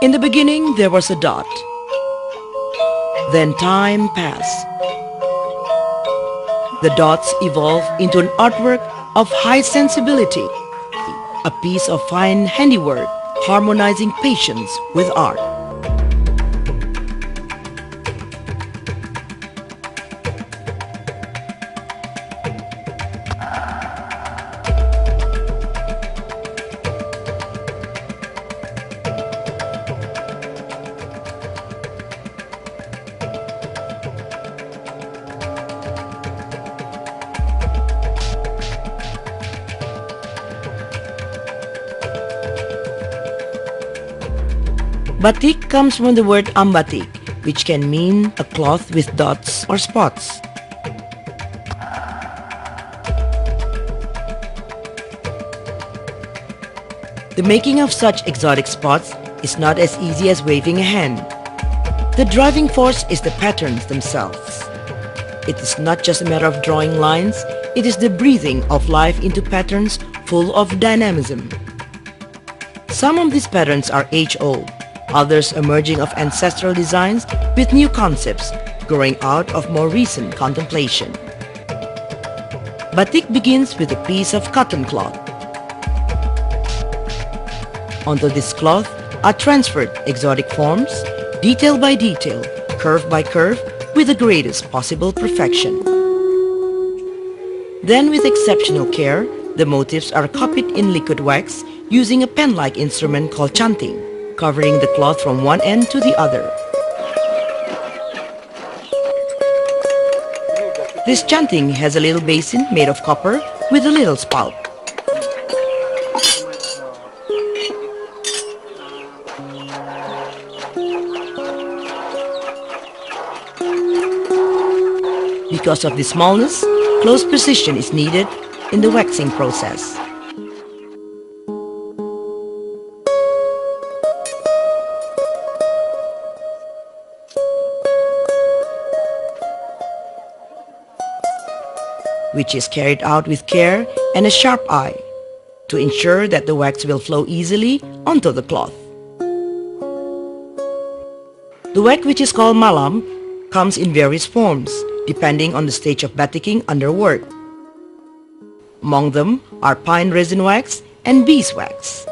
In the beginning, there was a dot. Then time passed. The dots evolved into an artwork of high sensibility, a piece of fine handiwork harmonizing patience with art. Batik comes from the word ambatik, which can mean a cloth with dots or spots. The making of such exotic spots is not as easy as waving a hand. The driving force is the patterns themselves. It is not just a matter of drawing lines, it is the breathing of life into patterns full of dynamism. Some of these patterns are age-old, others emerging of ancestral designs with new concepts growing out of more recent contemplation. Batik begins with a piece of cotton cloth. Onto this cloth are transferred exotic forms, detail by detail, curve by curve, with the greatest possible perfection. Then, with exceptional care, the motifs are copied in liquid wax using a pen-like instrument called canting, covering the cloth from one end to the other. This canting has a little basin made of copper with a little spout. Because of the smallness, close precision is needed in the waxing process. Which is carried out with care and a sharp eye to ensure that the wax will flow easily onto the cloth. The wax, which is called malam, comes in various forms depending on the stage of baticking under work. Among them are pine resin wax and beeswax.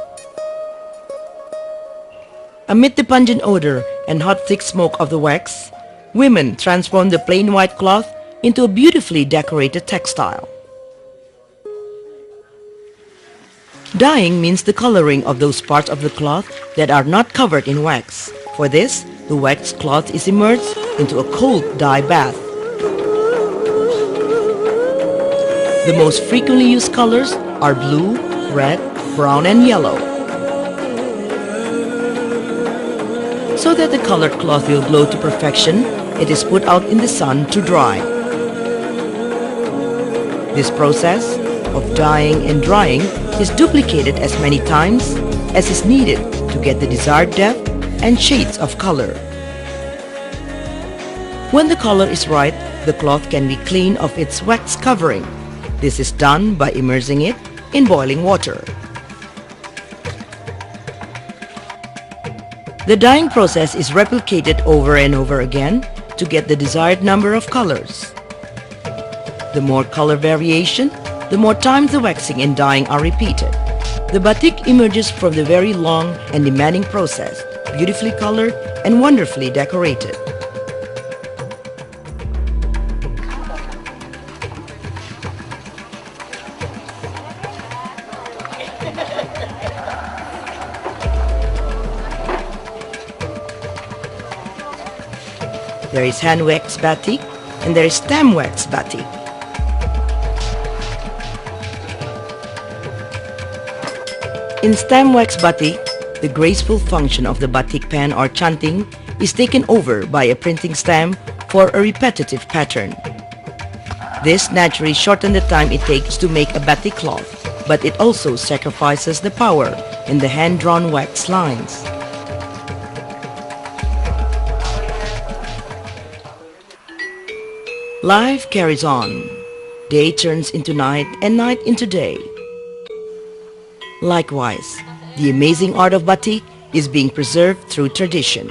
Amid the pungent odor and hot thick smoke of the wax, women transform the plain white cloth into a beautifully decorated textile. Dyeing means the coloring of those parts of the cloth that are not covered in wax. For this, the waxed cloth is immersed into a cold dye bath. The most frequently used colors are blue, red, brown, and yellow. So that the colored cloth will glow to perfection, it is put out in the sun to dry. This process of dyeing and drying is duplicated as many times as is needed to get the desired depth and shades of color. When the color is right, the cloth can be cleaned of its wax covering. This is done by immersing it in boiling water. The dyeing process is replicated over and over again to get the desired number of colors. The more color variation, the more times the waxing and dyeing are repeated. The batik emerges from the very long and demanding process, beautifully colored and wonderfully decorated. There is hand wax batik and there is stem wax batik. In stem wax batik, the graceful function of the batik pen or canting is taken over by a printing stamp for a repetitive pattern. This naturally shortens the time it takes to make a batik cloth, but it also sacrifices the power in the hand-drawn wax lines. Life carries on. Day turns into night and night into day. Likewise, the amazing art of batik is being preserved through tradition.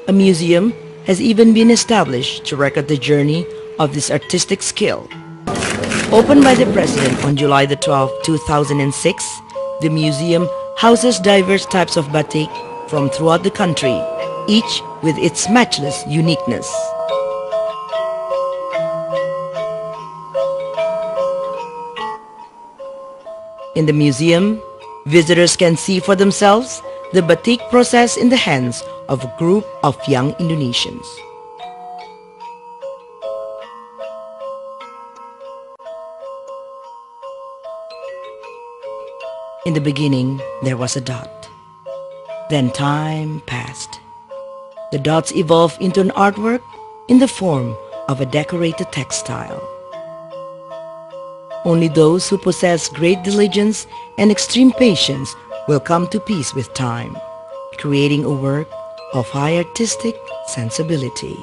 A museum has even been established to record the journey of this artistic skill. Opened by the President on July the 12th, 2006, the museum houses diverse types of batik from throughout the country, each with its matchless uniqueness. In the museum, visitors can see for themselves the batik process in the hands of a group of young Indonesians. In the beginning, there was a dot. Then time passed. The dots evolved into an artwork in the form of a decorated textile. Only those who possess great diligence and extreme patience will come to peace with time, creating a work of high artistic sensibility.